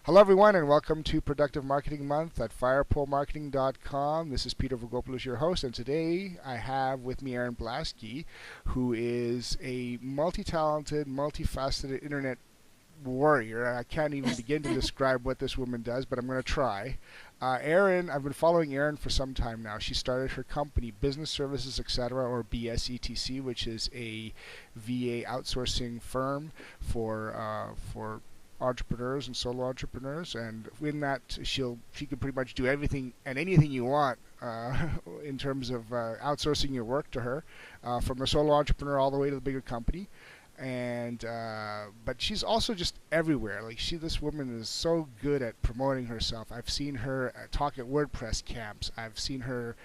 Hello, everyone, and welcome to Productive Marketing Month at firepolemarketing.com. This is Peter Vogopoulos, your host, and today I have with me Erin Blaskie, who is a multi-talented, multifaceted internet warrior. I can't even begin to describe what this woman does, but I'm going to try. Erin, I've been following Erin for some time now. She started her company, Business Services, etc., or BSETC, which is a VA outsourcing firm for entrepreneurs and solo entrepreneurs, and in that she can pretty much do everything and anything you want in terms of outsourcing your work to her, from a solo entrepreneur all the way to the bigger company. And but she's also just everywhere. This woman is so good at promoting herself. I've seen her talk at WordPress camps. I've seen her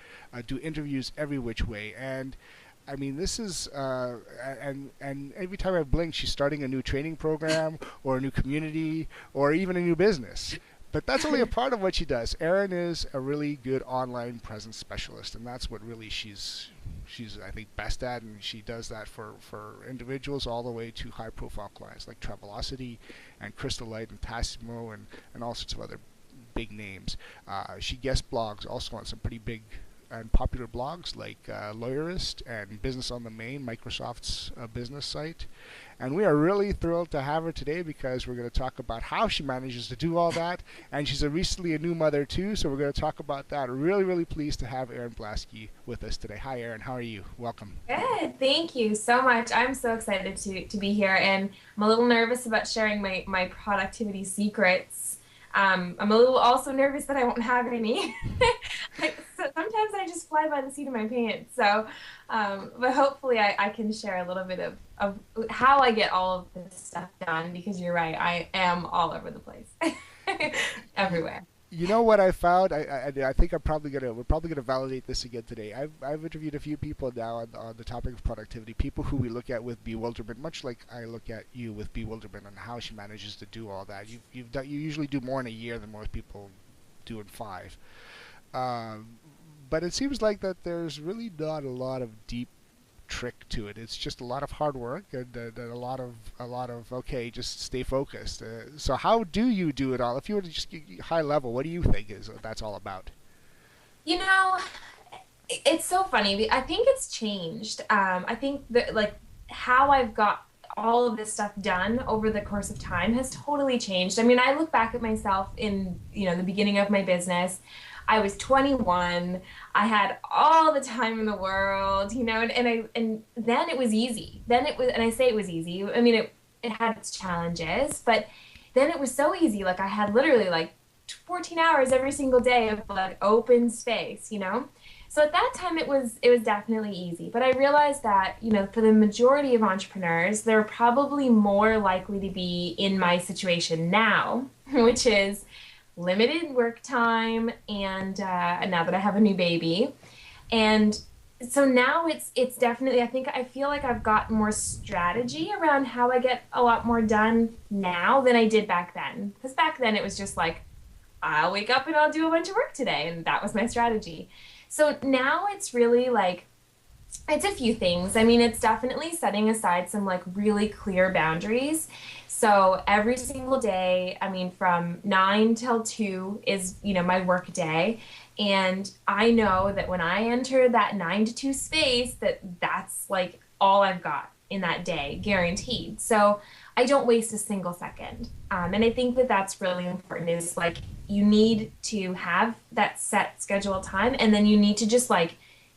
do interviews every which way, and I mean, this is, and every time I blink, she's starting a new training program or a new community or even a new business. But that's only a part of what she does. Erin is a really good online presence specialist, and that's what really she's I think best at, and she does that for individuals all the way to high profile clients like Travelocity and Crystal Light and Tassimo and all sorts of other big names. She guest blogs also on some pretty big and popular blogs like Lawyerist and Business on the Main, Microsoft's business site. And we are really thrilled to have her today because we're going to talk about how she manages to do all that. And she's recently a new mother too, so we're going to talk about that. Really, really pleased to have Erin Blaskie with us today. Hi, Erin. How are you? Welcome. Good. Thank you so much. I'm so excited to be here, and I'm a little nervous about sharing my productivity secrets. I'm a little also nervous that I won't have any. Sometimes I just fly by the seat of my pants. But hopefully I can share a little bit of how I get all of this stuff done, because you're right, I am all over the place, everywhere. You know what I found? I think we're probably gonna validate this again today. I've interviewed a few people now on the topic of productivity. People who we look at with bewilderment, much like I look at you with bewilderment on how she manages to do all that. You usually do more in a year than most people do in 5. But it seems like that there's really not a lot of deep trick to it. It's just a lot of hard work and a lot of okay, just stay focused. So how do you do it all? If you were to just high level, what do you think is that's all about? You know, it's so funny. I think it's changed. I think that, like, how I've got all of this stuff done over the course of time has totally changed. I mean, I look back at myself in, the beginning of my business. I was 21. I had all the time in the world, and then it was easy. Then it was, and I say it was easy. I mean, it had its challenges, but then it was so easy. Like, I had literally like 14 hours every single day of like open space. So at that time it was definitely easy. But I realized that, for the majority of entrepreneurs, they're probably more likely to be in my situation now, which is limited work time, and now that I have a new baby. And so now it's definitely, I feel like I've got more strategy around how I get a lot more done now than I did back then. Because back then it was just like, I'll wake up and I'll do a bunch of work today, and that was my strategy. So now it's really like, it's a few things. I mean, it's definitely setting aside some like really clear boundaries. So every single day, I mean, from 9 till 2 is, my work day. And I know that when I enter that 9 to 2 space, that's like all I've got in that day, guaranteed. So I don't waste a single second. And I think that that's really important, is like, you need to have that set schedule time, and then you need to just like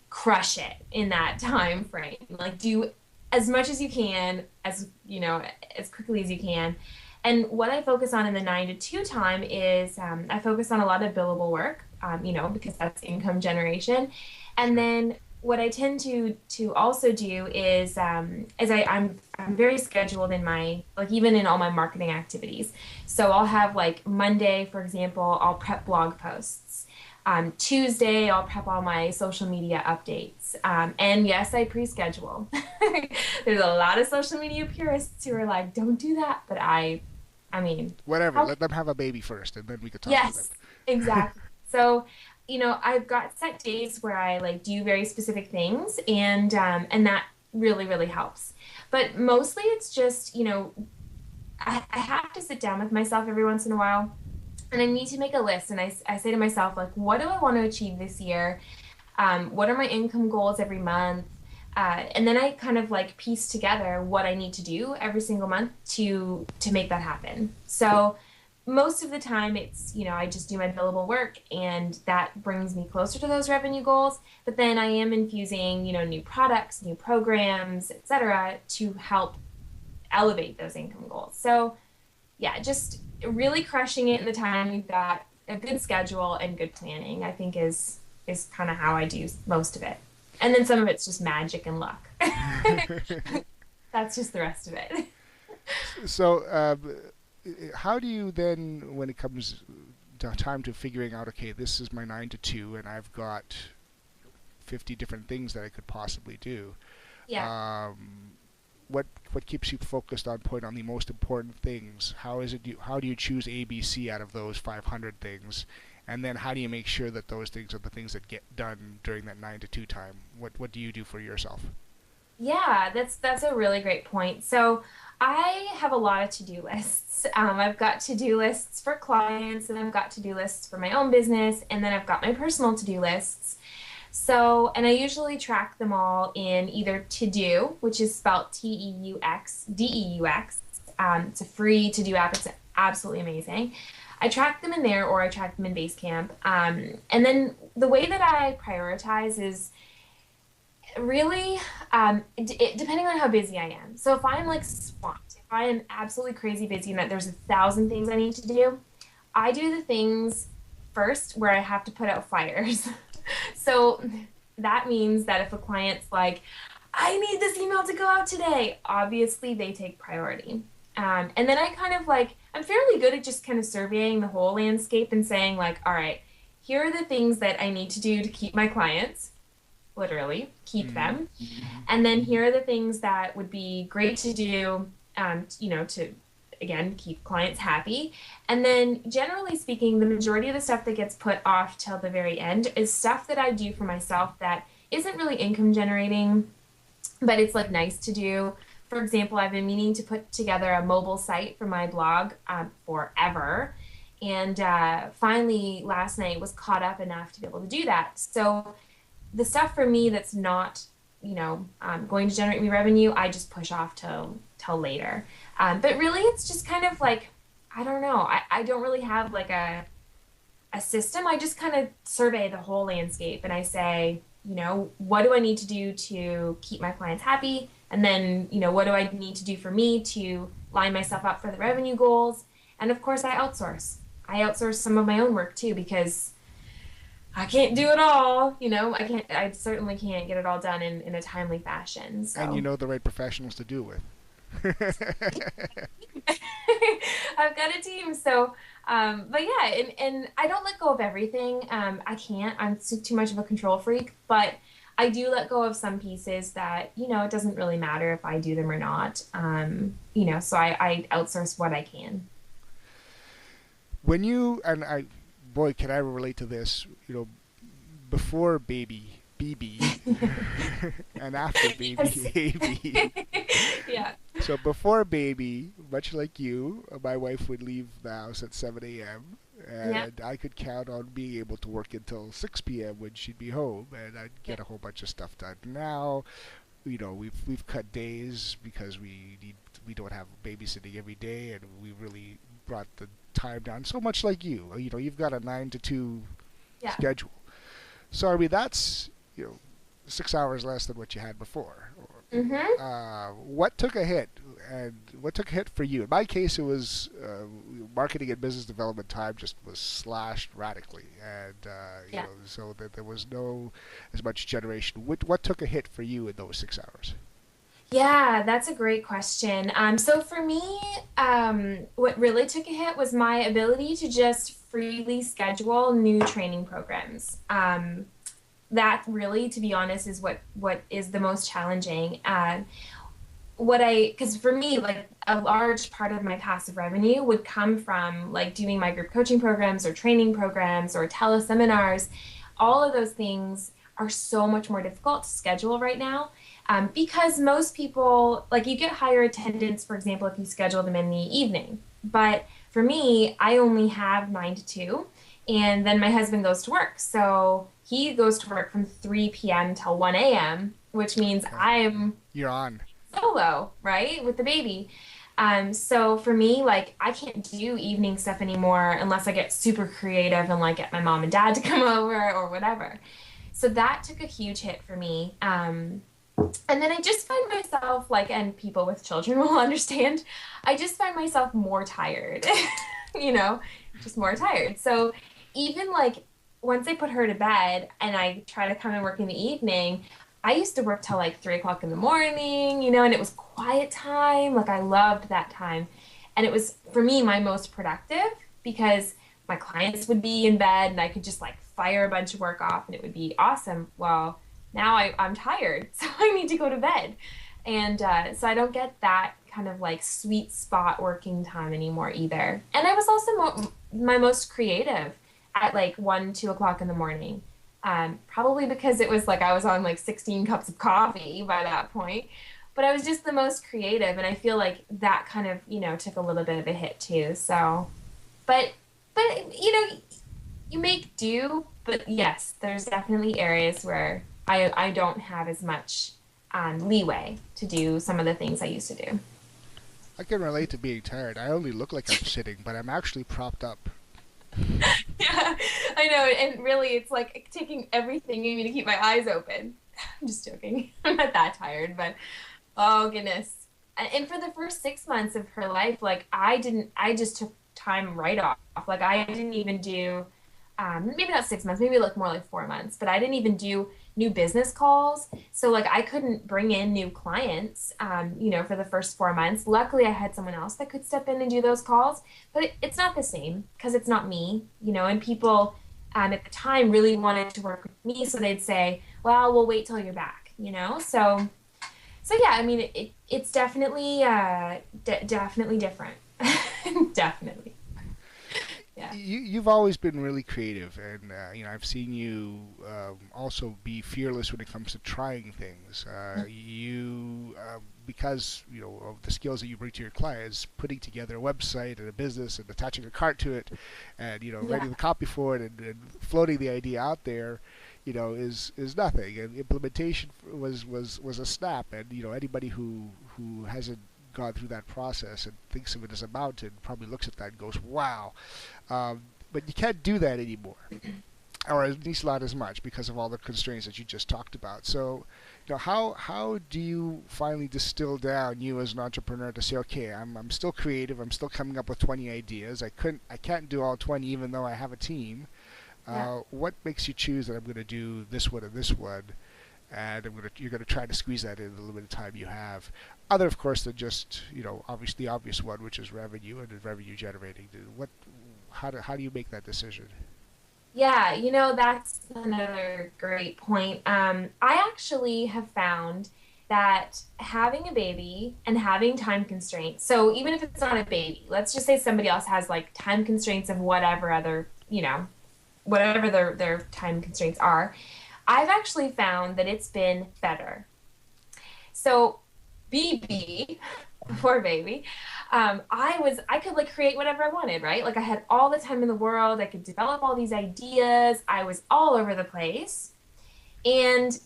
crush it in that time frame. Like, do as much as you can, as quickly as you can. And what I focus on in the 9 to 2 time is, I focus on a lot of billable work, because that's income generation. And then what I tend to also do is, I'm very scheduled in my, like, even in all my marketing activities. So I'll have, like, Monday, for example, I'll prep blog posts. Tuesday, I'll prep all my social media updates. And yes, I pre-schedule. There's a lot of social media purists who are like, don't do that. But I mean, Whatever. Let them have a baby first, and then we could talk about yes, exactly. So, I've got set days where I like do very specific things, and that really, really helps. But mostly it's just, I have to sit down with myself every once in a while and I need to make a list. And I say to myself, like, what do I want to achieve this year? What are my income goals every month? And then I kind of like piece together what I need to do every single month to make that happen. So most of the time it's, I just do my billable work and that brings me closer to those revenue goals. But then I am infusing, new products, new programs, etc., to help elevate those income goals. So yeah, just really crushing it in the time you've got a good schedule and good planning, I think is kind of how I do most of it. And then some of it's just magic and luck. That's just the rest of it. So, how do you then, when it comes to time to figuring out, okay, this is my 9 to 2, and I've got 50 different things that I could possibly do. Yeah. Um, what keeps you focused on point on the most important things? How is it? How do you choose ABC out of those 500 things? And then how do you make sure that those things are the things that get done during that 9 to 2 time? What do you do for yourself? Yeah, that's a really great point. So I have a lot of to-do lists. I've got to-do lists for clients, and I've got to-do lists for my own business, and then I've got my personal to-do lists. So, and I usually track them all in either To-Do, which is spelled Teuxdeux. It's a free to-do app. It's absolutely amazing. I track them in there, or I track them in Basecamp. And then the way that I prioritize is really depending on how busy I am. So if I'm like swamped, if I am absolutely crazy busy and that there's 1,000 things I need to do, I do the things first where I have to put out fires. So that means that if a client's like, I need this email to go out today, obviously they take priority. And then I kind of like, I'm fairly good at just kind of surveying the whole landscape and saying, like, all right, here are the things that I need to do to keep my clients, literally, keep Mm-hmm. them. And then here are the things that would be great to do, to again keep clients happy. And then generally speaking, the majority of the stuff that gets put off till the very end is stuff that I do for myself that isn't really income generating, but it's like nice to do. For example, I've been meaning to put together a mobile site for my blog forever. And finally, last night was caught up enough to be able to do that. So the stuff for me that's not, going to generate me revenue, I just push off till later. But really, it's just kind of like, I don't know. I don't really have like a system. I just kind of survey the whole landscape and I say, what do I need to do to keep my clients happy? And then, what do I need to do for me to line myself up for the revenue goals? And of course, I outsource. I outsource some of my own work too because I can't do it all. I certainly can't get it all done in a timely fashion. And you So know the right professionals to do with. I've got a team. So, but yeah, and I don't let go of everything. I can't. I'm too much of a control freak, but I do let go of some pieces that, it doesn't really matter if I do them or not. So I outsource what I can. When you and I, boy, can I relate to this? Before baby BB and after Yes. baby AB. Yeah. So before baby, much like you, my wife would leave the house at 7 a.m. Yeah. and I could count on being able to work until 6 p.m. when she'd be home, and I'd Yeah. get a whole bunch of stuff done. Now, we've cut days because we don't have babysitting every day, and we really brought the time down. So much like you, you've got a 9 to 2 Yeah. schedule. So I mean that's 6 hours less than what you had before. Mm-hmm. What took a hit, and what took a hit for you? In my case, it was marketing and business development time just was slashed radically, and Yeah. so that there was no as much generation. What took a hit for you in those 6 hours? Yeah, that's a great question. So for me, what really took a hit was my ability to just freely schedule new training programs. That really, to be honest, is what is the most challenging. Because for me, like a large part of my passive revenue would come from like doing my group coaching programs or training programs or teleseminars. All of those things are so much more difficult to schedule right now, because most people, like you get higher attendance, for example, if you schedule them in the evening. But for me, I only have 9 to 2, and then my husband goes to work. So he goes to work from 3 p.m. till 1 a.m., which means Okay. I'm You're on. solo, right, with the baby. So for me, like I can't do evening stuff anymore unless I get super creative and like get my mom and dad to come over or whatever. So that took a huge hit for me. And then I just find myself like, and people with children will understand, I just find myself more tired, you know, just more tired. So even like once I put her to bed and I try to come and work in the evening, I used to work till like 3 o'clock in the morning, and it was quiet time. Like I loved that time. And it was for me my most productive because my clients would be in bed and I could just like fire a bunch of work off and it would be awesome. Well, now I'm tired, so I need to go to bed. And so I don't get that kind of like sweet spot working time anymore either. And I was also my most creative at like 1, 2 o'clock in the morning. Probably because it was like I was on like 16 cups of coffee by that point. But I was just the most creative, and I feel like that kind of, took a little bit of a hit too. So, but, but you make do, but yes, there's definitely areas where I don't have as much leeway to do some of the things I used to do. I can relate to being tired. I only look like I'm sitting, but I'm actually propped up. Yeah, I know. And really, it's like taking everything in me to keep my eyes open. I'm just joking. I'm not that tired, but oh goodness. And for the first 6 months of her life, like I just took time right off. Like I didn't even do, maybe not 6 months, maybe like more like 4 months, but I didn't even do new business calls. So like I couldn't bring in new clients, for the first 4 months. Luckily, I had someone else that could step in and do those calls, but it's not the same because it's not me, and people at the time really wanted to work with me. So they'd say, well, we'll wait till you're back, So yeah, I mean, it's definitely, definitely different. Definitely. Yeah. You've always been really creative, and I've seen you also be fearless when it comes to trying things. You because of the skills that you bring to your clients, putting together a website and a business and attaching a cart to it, and Yeah. writing the copy for it and floating the idea out there. Is nothing, and implementation was a snap. And anybody who hasn't gone through that process and thinks of it as a mountain probably looks at that and goes, "Wow." But you can't do that anymore, or at least not as much because of all the constraints that you just talked about. So, how do you finally distill down you as an entrepreneur to say, okay, I'm still creative, I'm still coming up with 20 ideas. I can't do all 20 even though I have a team. Yeah. What makes you choose that I'm going to do this one and this one, and you're going to try to squeeze that in the limited time you have. Other, of course, than just obviously the obvious one, which is revenue and revenue generating. How do you make that decision? Yeah, that's another great point. I actually have found that having a baby and having time constraints, so even if it's not a baby, let's just say somebody else has like time constraints of whatever other, whatever their time constraints are, I've actually found that it's been better. So BB, before baby, I could like create whatever I wanted, right? Like I had all the time in the world. I could develop all these ideas. I was all over the place. And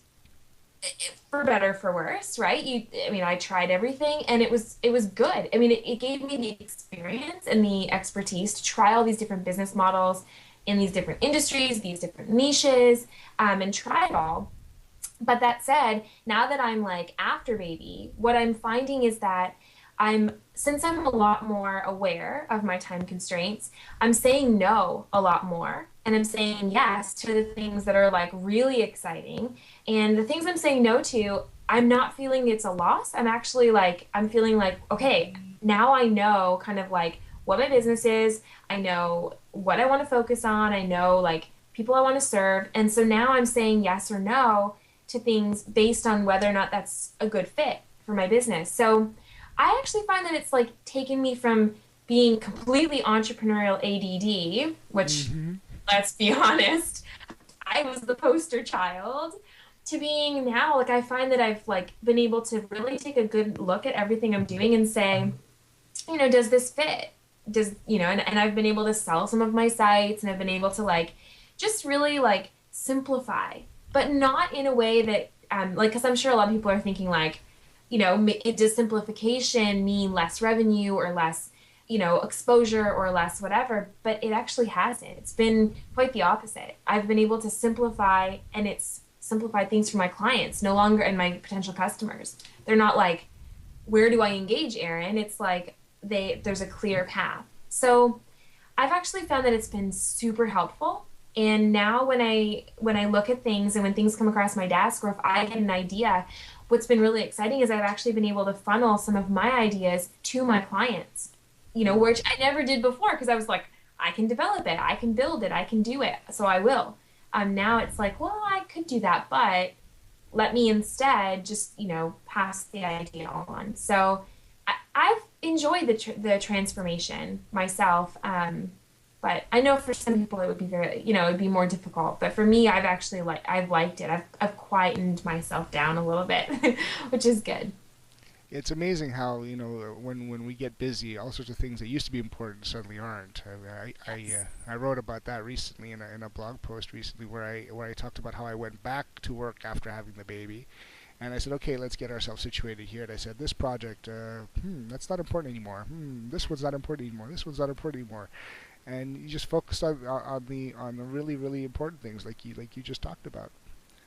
for better for worse, right? I mean, I tried everything and it was good. I mean, it gave me the experience and the expertise to try all these different business models in these different industries, these different niches, and try it all. But that said, now that I'm like after baby, what I'm finding is that since I'm a lot more aware of my time constraints, I'm saying no a lot more. And I'm saying yes to the things that are like really exciting. And the things I'm saying no to, I'm not feeling it's a loss. I'm feeling like, okay, now I know kind of like what my business is. I know what I want to focus on. I know like people I want to serve. And so now I'm saying yes or no to things based on whether or not that's a good fit for my business. So I actually find that it's like taken me from being completely entrepreneurial ADD, which Mm-hmm. let's be honest, I was the poster child, to being now like I find that I've like been able to really take a good look at everything I'm doing and say, does this fit? does, and I've been able to sell some of my sites, and I've been able to like just really like simplify, but not in a way that like, because I'm sure a lot of people are thinking like, does simplification mean less revenue or less, exposure or less whatever? But it actually hasn't. It's been quite the opposite. I've been able to simplify, and it's simplified things for my clients, no longer, and my potential customers. They're not like, where do I engage, Erin? It's like there's a clear path. So I've actually found that it's been super helpful. And now when I look at things and when things come across my desk, or if I get an idea, what's been really exciting is I've actually been able to funnel some of my ideas to my clients, which I never did before, because I was like, I can develop it, I can build it, I can do it, so I will. Now it's like, well, I could do that, but let me instead just, pass the idea on. So I've enjoyed the transformation myself. But I know for some people it would be very, it'd be more difficult. But for me, I've liked it. I've quietened myself down a little bit, which is good. It's amazing how when we get busy, all sorts of things that used to be important suddenly aren't. Yes. I wrote about that recently in a blog post recently where I talked about how I went back to work after having the baby, and I said, okay, let's get ourselves situated here. And I said, this project, that's not important anymore. This one's not important anymore. This one's not important anymore. And you just focus on the really really important things like you just talked about.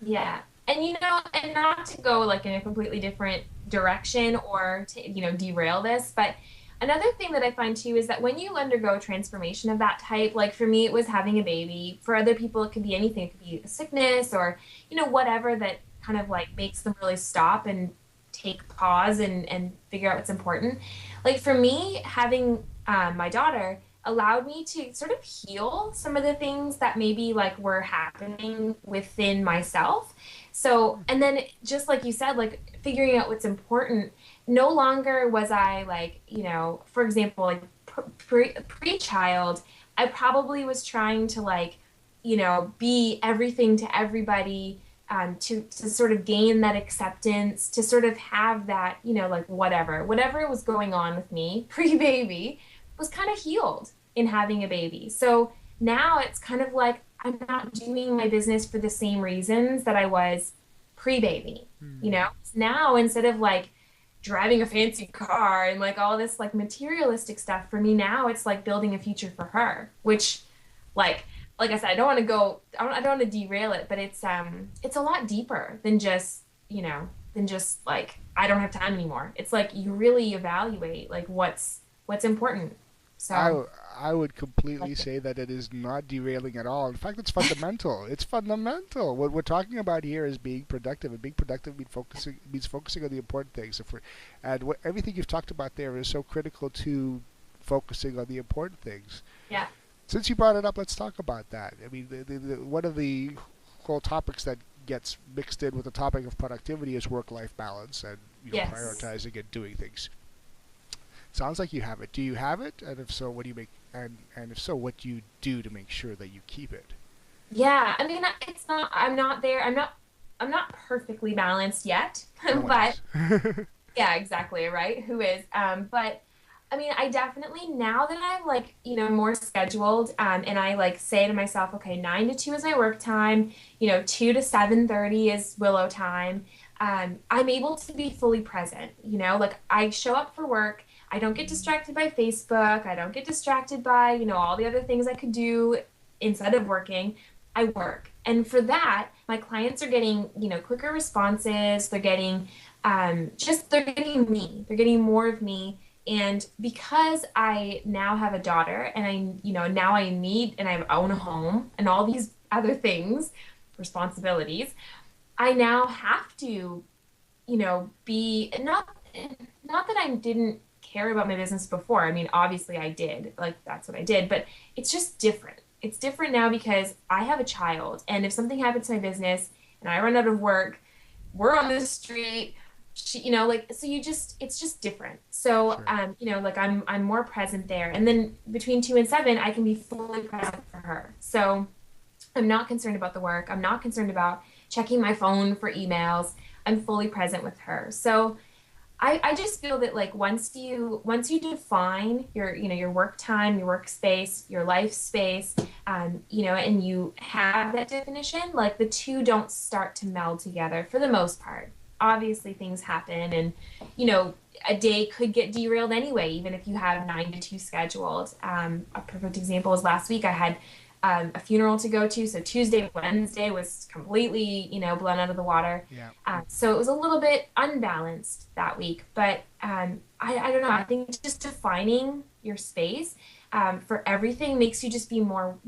Yeah. And and not to go like in a completely different direction or to, derail this, but another thing that I find too is that when you undergo a transformation of that type, like for me, it was having a baby. For other people, it could be anything. It could be a sickness or, whatever that kind of like makes them really stop and take pause and figure out what's important. Like for me, having my daughter allowed me to sort of heal some of the things that maybe like were happening within myself. So, and then just like you said, like figuring out what's important, no longer was I like, for example, like pre-child, I probably was trying to like, be everything to everybody, to sort of gain that acceptance, to sort of have that, like whatever was going on with me pre-baby was kind of healed in having a baby. So now it's kind of like I'm not doing my business for the same reasons that I was pre-baby. Hmm. Now instead of like driving a fancy car and like all this like materialistic stuff, for me now it's like building a future for her, which like like I said, I don't want to derail it, but it's a lot deeper than just, than just like I don't have time anymore. It's like you really evaluate like what's important. I, So, w- I would completely say that it is not derailing at all. In fact, it's fundamental. It's fundamental. What we're talking about here is being productive, and being productive means focusing on the important things. Everything you've talked about there is so critical to focusing on the important things. yeah. Since you brought it up, let's talk about that. I mean, one of the whole topics that gets mixed in with the topic of productivity is work-life balance and Yes. prioritizing and doing things. Sounds like you have it. Do you have it? And if so, what do you make? And if so, what do you do to make sure that you keep it? Yeah. I mean, it's not I'm not there. I'm not perfectly balanced yet, No one but is. yeah, exactly, right? Who is? But I mean, I definitely now that I'm like, more scheduled, and I like say to myself, okay, 9 to 2 is my work time, 2 to 7:30 is Willow time. I'm able to be fully present, like I show up for work. I don't get distracted by Facebook. I don't get distracted by, all the other things I could do instead of working. I work. And for that, my clients are getting, quicker responses. They're getting me. They're getting more of me. And because I now have a daughter and now I need and I own a home and all these other things, responsibilities, I now have to, be not that I didn't care about my business before. I mean, obviously I did. Like that's what I did, but it's just different. It's different now because I have a child, and if something happens to my business and I run out of work, we're on the street. Like so it's just different. So Sure. like I'm more present there. And then between 2 and 7, I can be fully present for her. So I'm not concerned about the work. I'm not concerned about checking my phone for emails. I'm fully present with her. So I just feel that like once you define your your work time, your workspace, your life space, and you have that definition, like the two don't start to meld together for the most part. Obviously, things happen, and you know a day could get derailed anyway, even if you have 9 to 2 scheduled. A perfect example is last week I had a funeral to go to. So Tuesday, Wednesday was completely, blown out of the water. Yeah. So it was a little bit unbalanced that week. But I don't know. I think just defining your space for everything makes you just be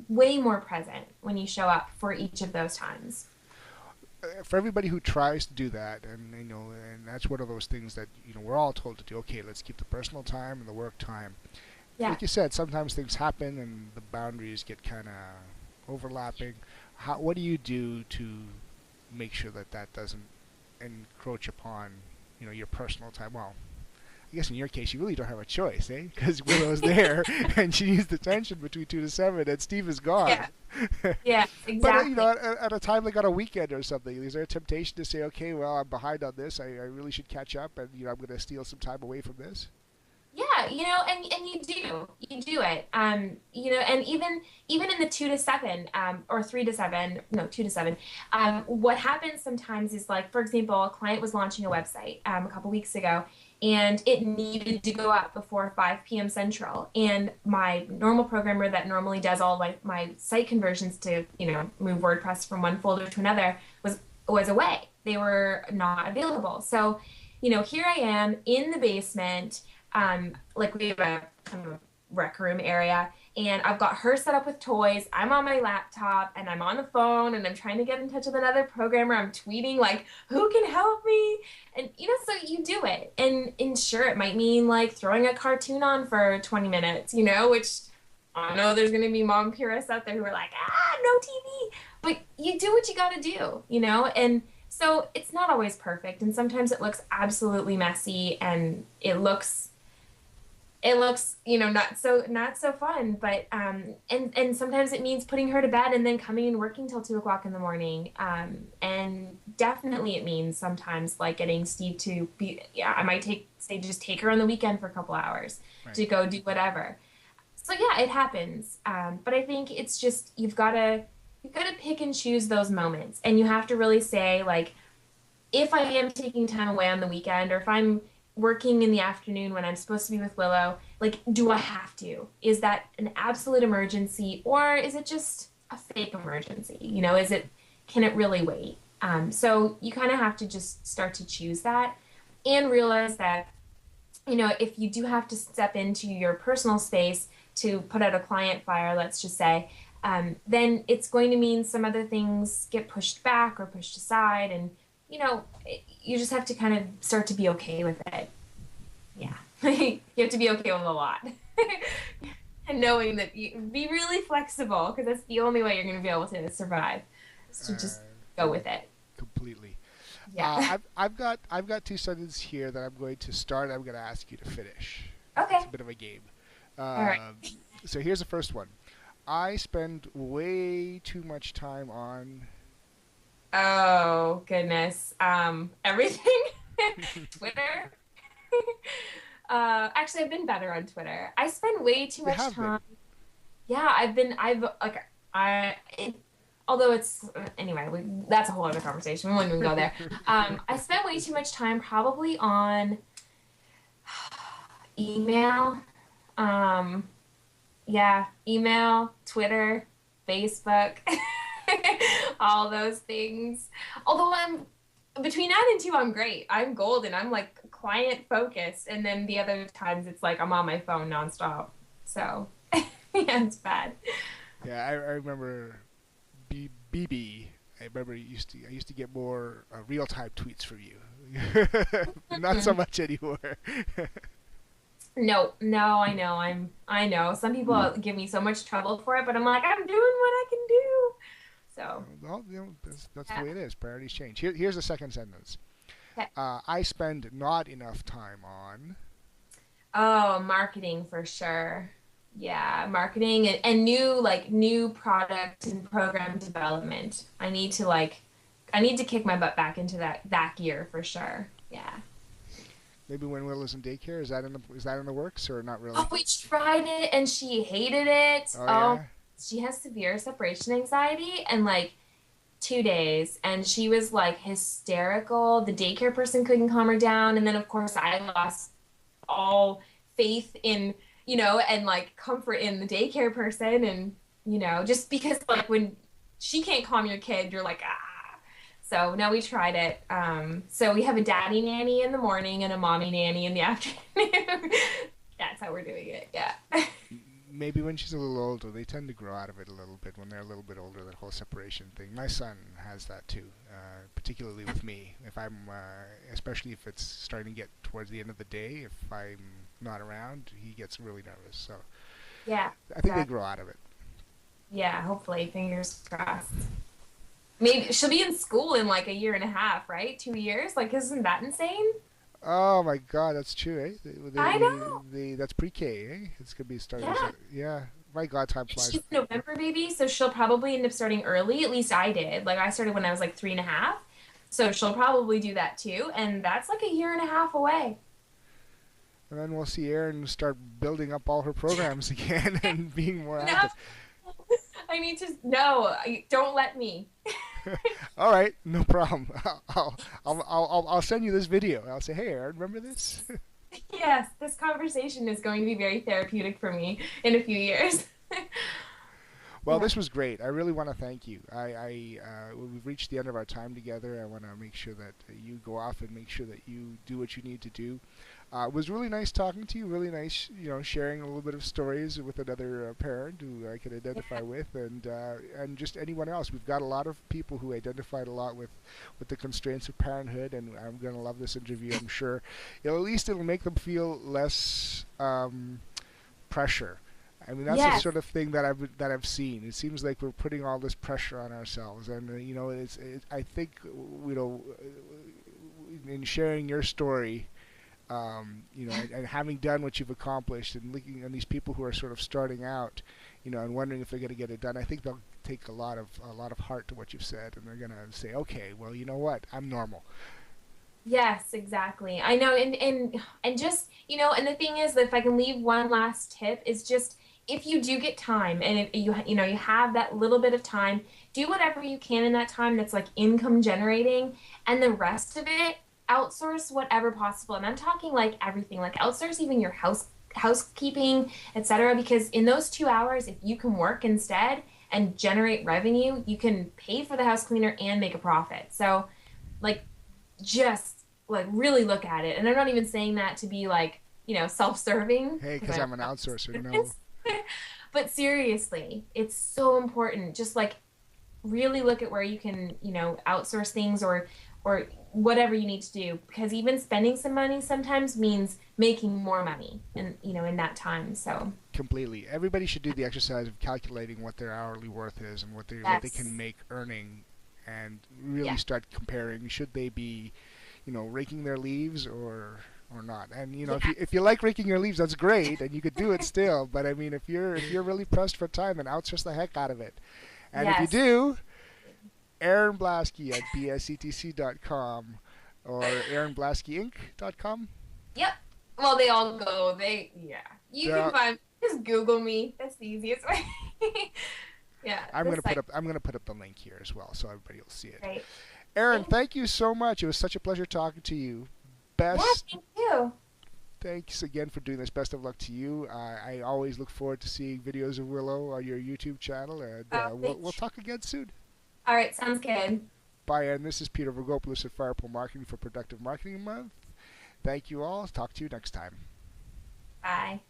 way more present when you show up for each of those times. For everybody who tries to do that, and and that's one of those things that we're all told to do. Okay, let's keep the personal time and the work time. Yeah. Like you said, sometimes things happen and the boundaries get kind of overlapping. What do you do to make sure that that doesn't encroach upon your personal time? Well, I guess in your case, you really don't have a choice, eh? Because Willow's there, and she needs the tension between 2 to 7, and Steve is gone. Yeah. Yeah, But exactly. at a time like on a weekend or something, is there a temptation to say, okay, well, I'm behind on this. I really should catch up, and I'm going to steal some time away from this? Yeah, and you do it. And even in the 2 to 7, or 3 to 7, no, 2 to 7. What happens sometimes is like, for example, a client was launching a website a couple weeks ago, and it needed to go up before 5 p.m. Central. And my normal programmer that normally does all my site conversions to move WordPress from one folder to another was away. They were not available. So, here I am in the basement. Like we have a kind of rec room area, and I've got her set up with toys. I'm on my laptop and I'm on the phone and I'm trying to get in touch with another programmer. I'm tweeting like, who can help me? And so you do it. And sure, it might mean like throwing a cartoon on for 20 minutes, which I know there's gonna be mom purists out there who are like, no TV. But you do what you gotta do, and so it's not always perfect, and sometimes it looks absolutely messy, and it looks not so fun, but and sometimes it means putting her to bed and then coming and working till 2 o'clock in the morning, and definitely it means sometimes like getting Steve to be, yeah, I might just take her on the weekend for a couple hours Right. to go do whatever. So yeah, it happens, but I think it's just you've got to pick and choose those moments, and you have to really say like, if I am taking time away on the weekend, or if I'm working in the afternoon when I'm supposed to be with Willow, like, do I have to? Is that an absolute emergency, or is it just a fake emergency? Can it really wait? So you kind of have to just start to choose that and realize that, if you do have to step into your personal space to put out a client fire, let's just say, then it's going to mean some other things get pushed back or pushed aside, and you just have to kind of start to be okay with it. Yeah. You have to be okay with a lot. And knowing that you be really flexible, because that's the only way you're going to be able to survive. Is to just Uh, go with it. Completely. Yeah. I've got two sentences here that I'm going to start. I'm going to ask you to finish. Okay. It's a bit of a game. All right. So here's the first one. I spend way too much time on. Oh, goodness. Everything. Twitter. Actually, I've been better on Twitter. I spend way too You much have been. time. Yeah, I've like, although it's, anyway, that's a whole other conversation. We won't even go there. I spend way too much time probably on email. Um, yeah, email, Twitter, Facebook, all those things. Although I'm between 9 and 2, I'm great. I'm golden. I'm like client focused, and then the other times it's like I'm on my phone nonstop. So yeah, it's bad. Yeah, I remember BB. I remember I used to get more real time tweets from you. Not so much anymore. No, no, I know. Some people give me so much trouble for it, but I'm like, I'm doing what I can do. So, Well, that's the yeah. way it is. Priorities change. Here's the second sentence. Okay. I spend not enough time on. Oh, marketing for sure. Yeah, marketing and new product and program development. I need to kick my butt back into that gear for sure. Yeah. Maybe when Willow's in daycare, is that in the works or not Oh, really? we tried it and she hated it. Oh Oh, yeah. she has severe separation anxiety and like 2 days, and she was like hysterical. The daycare person couldn't calm her down, and then of course I lost all faith in, and like comfort in the daycare person, and just because like when she can't calm your kid, you're like ah. So now we tried it. So we have a daddy nanny in the morning and a mommy nanny in the afternoon. That's how we're doing it. Yeah. Maybe when she's a little older, they tend to grow out of it a little bit when they're a little bit older. That whole separation thing. My son has that too, particularly with me. If I'm, especially if it's starting to get towards the end of the day, if I'm not around, he gets really nervous. So Yeah. I think they Exactly. grow out of it. Yeah. Hopefully, fingers crossed. Maybe she'll be in school in like a year and a half, right? 2 years? Like, isn't that insane? Oh my God, that's true, eh? I know. That's pre-K, eh? It's gonna be starting. Yeah. Yeah. My God, time flies. She's a November baby, so she'll probably end up starting early. At least I did. Like, I started when I was like 3.5. So she'll probably do that too. And that's like a year and a half away. And then we'll see Erin start building up all her programs again and being more No, active. I need to. No, don't let me. All right, no problem. I'll send you this video. I'll say, hey, Erin, remember this? Yes, this conversation is going to be very therapeutic for me in a few years. Well, Yeah. this was great. I really want to thank you. We've reached the end of our time together. I want to make sure that you go off and make sure that you do what you need to do. It was really nice talking to you. Really nice, sharing a little bit of stories with another parent who I could identify with, and just anyone else. We've got a lot of people who identified a lot with the constraints of parenthood, and I'm going to love this interview. I'm sure, at least it'll make them feel less pressure. I mean, that's the Yes. sort of thing that I've seen. It seems like we're putting all this pressure on ourselves, and I think in sharing your story, and having done what you've accomplished, and looking at these people who are sort of starting out, and wondering if they're going to get it done. I think they'll take a lot of heart to what you've said, and they're going to say, okay, well, you know what, I'm normal. Yes, exactly. I know, and just, and the thing is that if I can leave one last tip is just if you do get time and if you have that little bit of time, do whatever you can in that time that's like income generating, and the rest of it outsource whatever possible. And I'm talking like everything, like outsource even your housekeeping, etc. Because in those 2 hours, if you can work instead and generate revenue, you can pay for the house cleaner and make a profit. So like just like really look at it. And I'm not even saying that to be like, self-serving Hey, because because I I'm an don't outsourcer, know no. this. But seriously, it's so important. Just like really look at where you can, outsource things or whatever you need to do because even spending some money sometimes means making more money in that time. So, Completely. Everybody should do the exercise of calculating what their hourly worth is and what they can yes. make earning, and really Yeah. start comparing. Should they be, raking their leaves or not? And if Yeah. you like raking your leaves, that's great, and you could do it still. But I mean, if you're really pressed for time, then outsource the heck out of it. And if you Yes. do, Erin Blaskie at bsctc.com or erinblaskieinc.com. Yep. Well, they all go. Yeah. You can There, find, just Google me. That's the easiest way. Yeah. I'm The gonna put site. up I'm gonna put up the link here as well, so everybody will see it. Right. Erin, Thank thank you so much. It was such a pleasure talking to you. Yeah, Best thank you. Thanks again for doing this. Best of luck to you. I always look forward to seeing videos of Willow on your YouTube channel, and Oh, we'll thank you. talk again soon. All right, sounds good. Bye, and this is Peter Vogopoulos at Firepole Marketing for Productive Marketing Month. Thank you all. Talk to you next time. Bye.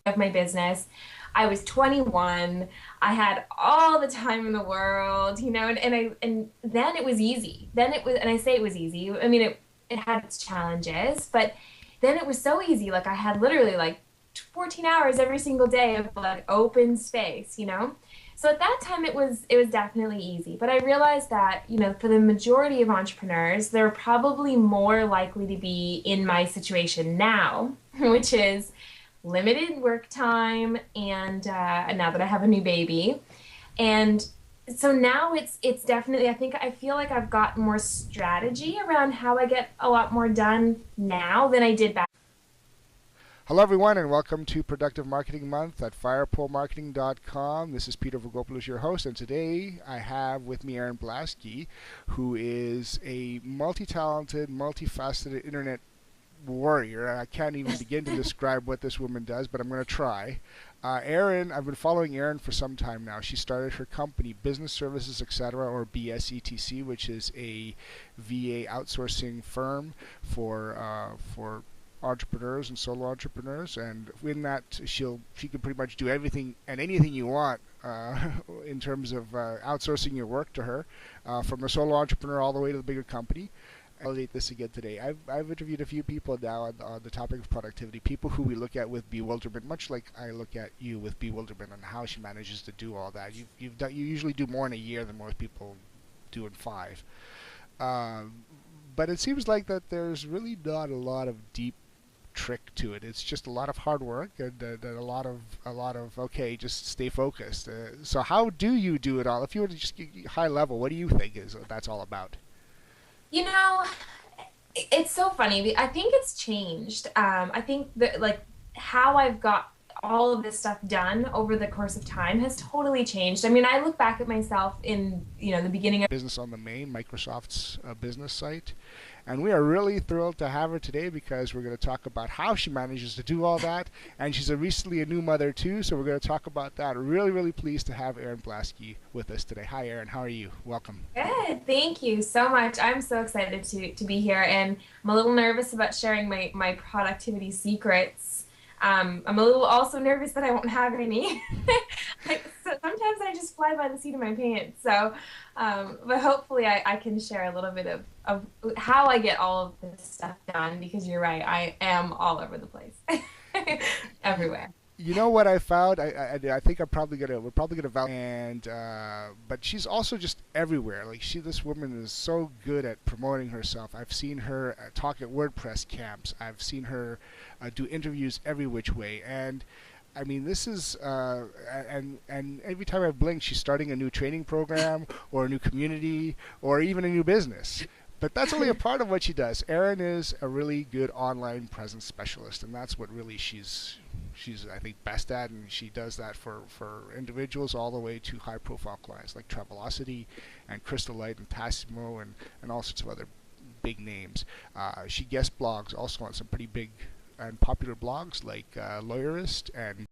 Of my business. I was 21. I had all the time in the world, and then it was easy. Then it was, and I say it was easy. I mean, it had its challenges, but then it was so easy. Like I had literally like 14 hours every single day of like open space. So at that time it was definitely easy. But I realized that, for the majority of entrepreneurs, they're probably more likely to be in my situation now, which is limited work time and now that I have a new baby. And So now it's definitely, I feel like I've got more strategy around how I get a lot more done now than I did back. Hello, everyone, and welcome to Productive Marketing Month at firepolemarketing.com. This is Peter Vogopoulos, your host, and today I have with me Erin Blaskie, who is a multi-talented, multifaceted internet warrior. I can't even begin to describe what this woman does, but I'm going to try. Erin, I've been following Erin for some time now. She started her company, Business Services, etc., or BSETC, which is a VA outsourcing firm for entrepreneurs and solo entrepreneurs. And in that, she can pretty much do everything and anything you want in terms of outsourcing your work to her, from a solo entrepreneur all the way to the bigger company. Validate this again today. I've interviewed a few people now on the topic of productivity, people who we look at with bewilderment, much like I look at you with bewilderment on how she manages to do all that. You usually do more in a year than most people do in 5. But it seems like that there's really not a lot of deep trick to it. It's just a lot of hard work and a lot of okay, just stay focused. So how do you do it all? If you were to just high level, what do you think is that's all about? You know, it's so funny. I think it's changed. I think that like how I've got all of this stuff done over the course of time has totally changed. I mean, I look back at myself in, the beginning of Business on the Main, Microsoft's business site. And we are really thrilled to have her today because we're going to talk about how she manages to do all that. And she's recently a new mother too, so we're going to talk about that. Really, really pleased to have Erin Blaskie with us today. Hi, Erin. How are you? Welcome. Good. Thank you so much. I'm so excited to be here, and I'm a little nervous about sharing my productivity secrets. I'm a little also nervous that I won't have any. Sometimes I just fly by the seat of my pants. But hopefully I can share a little bit of how I get all of this stuff done, because you're right, I am all over the place, everywhere. You know what I found? I think we're probably gonna validate, and but she's also just everywhere. Like this woman is so good at promoting herself. I've seen her talk at WordPress camps. I've seen her do interviews every which way, and I mean, this is and every time I blink, she's starting a new training program or a new community or even a new business. But that's only a part of what she does. Erin is a really good online presence specialist, and that's what really she's I think best at, and she does that for individuals all the way to high profile clients like Travelocity and Crystal Light and Tassimo and all sorts of other big names. She guest blogs also on some pretty big and popular blogs like Lawyerist and